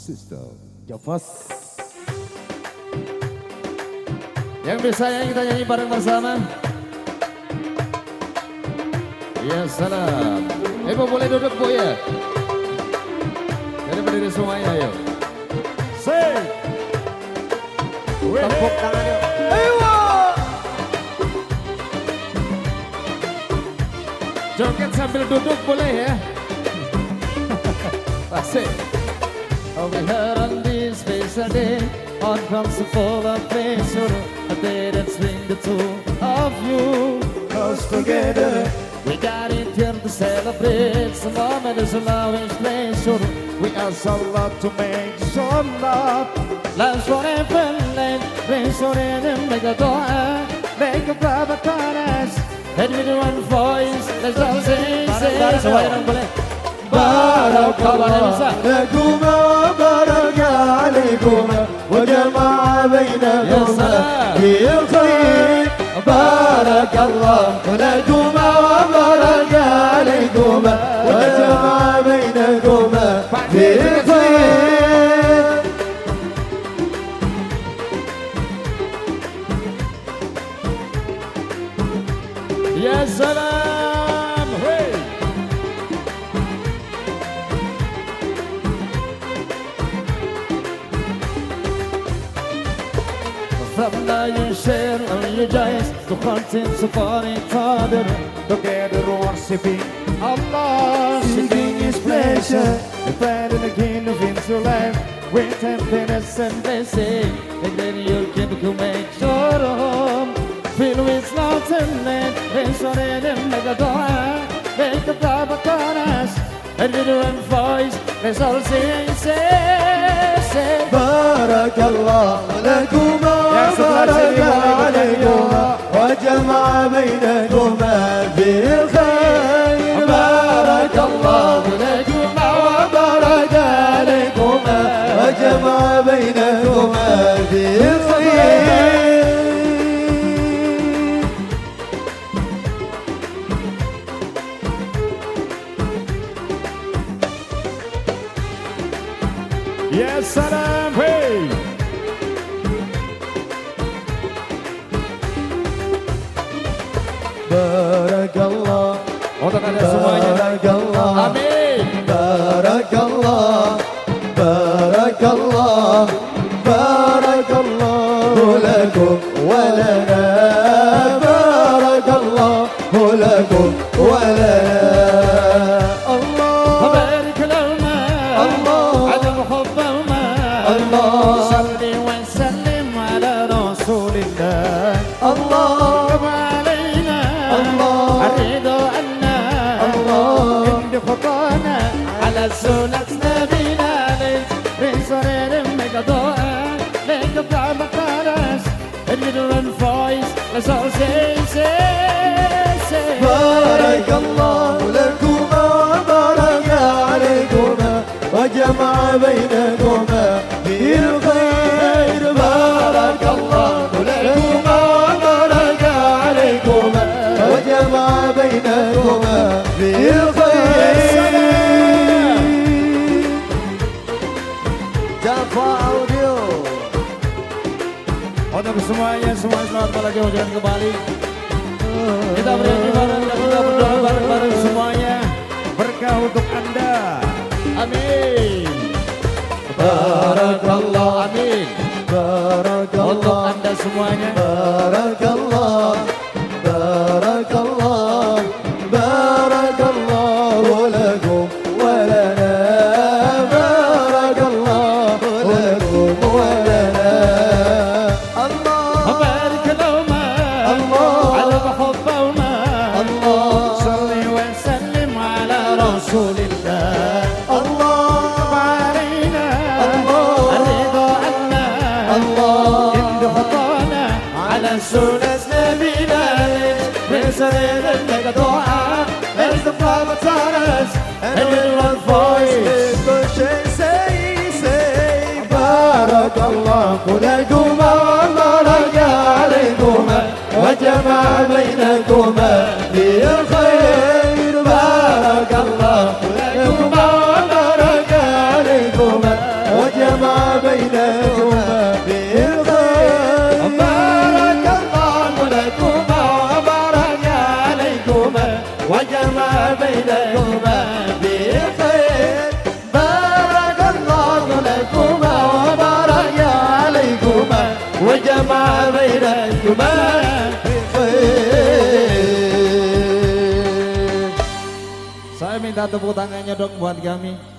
System. Javas. Yang bisa nyanyi kita nyanyi bareng bersama. Ya salam. Ibu boleh duduk Bu ya. Jadi berdiri semuanya ayo. Say. Tepuk tangan yuk. Ewa. Joget sambil duduk boleh ya. Asik. Over here on this special day, on comes full of pleasure, a day that brings the two of you close together. We got it here to celebrate, some moment is a lavish pleasure. We ask Allah to make sure love lasts forever and pleasure and make a dua, make a brother us. And with one voice, let's all sing, semuanya boleh. Barakallah lakuma wa baraka alaykuma wa jama'a bainakuma bil khair. Barakallah lakuma wa baraka alaykuma wa jama'a bainakuma bil khair. Ya salam. Hey. From now you share all your joys, to content support each other, together worshiping Allah, seeking His pleasure, defending the kingdom into life with happiness and blessing, and then you can make sure home, filled with love and land, restored and make a door, make the proper corners, and with one voice, let's all sing, say. Barakallah lakuma wa baraka alaykuma wa jama'a bainakuma bil khair. Barakallah lakuma wa baraka alaykuma wa jama'a bainakuma bil khair. Ya salam, hey. Barakallah Untuk anda semuanya. Barakallah Amin. Barakallah Barakallah Barakallahu lakum wa lana. Barakallahu lakum wa lana. Allah وبارك لهما الله على محبهما الله صل وسلم على رسول الله Allah وعلينا الله الرضا عنا الله عند خطانا على سنة نبينا من صرير مقدوء لك بعض الناس اللي voice let's all say Barakallahu lakuma wa baraka alaykuma wa jama'a bainakuma bil khair. Barakallahu lakuma wa baraka alaykuma wa jama'a bainakuma bil khair. Java Audio. Untuk semuanya, selamat lagi ujian kembali. Kita bernyanyi bareng dan kita berdoa bareng-bareng semuanya. Berkah untuk Anda. Amin. Barakallah Amin. Untuk Barakallah Anda semuanya. Barakallah Barakallah Barakallahu lakum wa lana. Barakallahu lakum wa lana. Allah وبارك لهما الله على محبهما الله صل وسلم على رسول الله Allah وعلينا الله الرضا عنا Allah عند خطانا على سنة نبينا من سرير لك دعاء as the prophet taught us and with one voice say Barakallahu lakuma wa baraka alaykuma wa jama'a bainakuma bil khair. Barakallahu lakuma wa baraka alaykuma wa وجمع بينكما بالخير بارك الله لكما وبارك عليكما وجمع بينكما بالخير بارك الله لكما وبارك عليكما وجمع بينكما بالخير. Saya minta tepuk tangannya dong buat kami.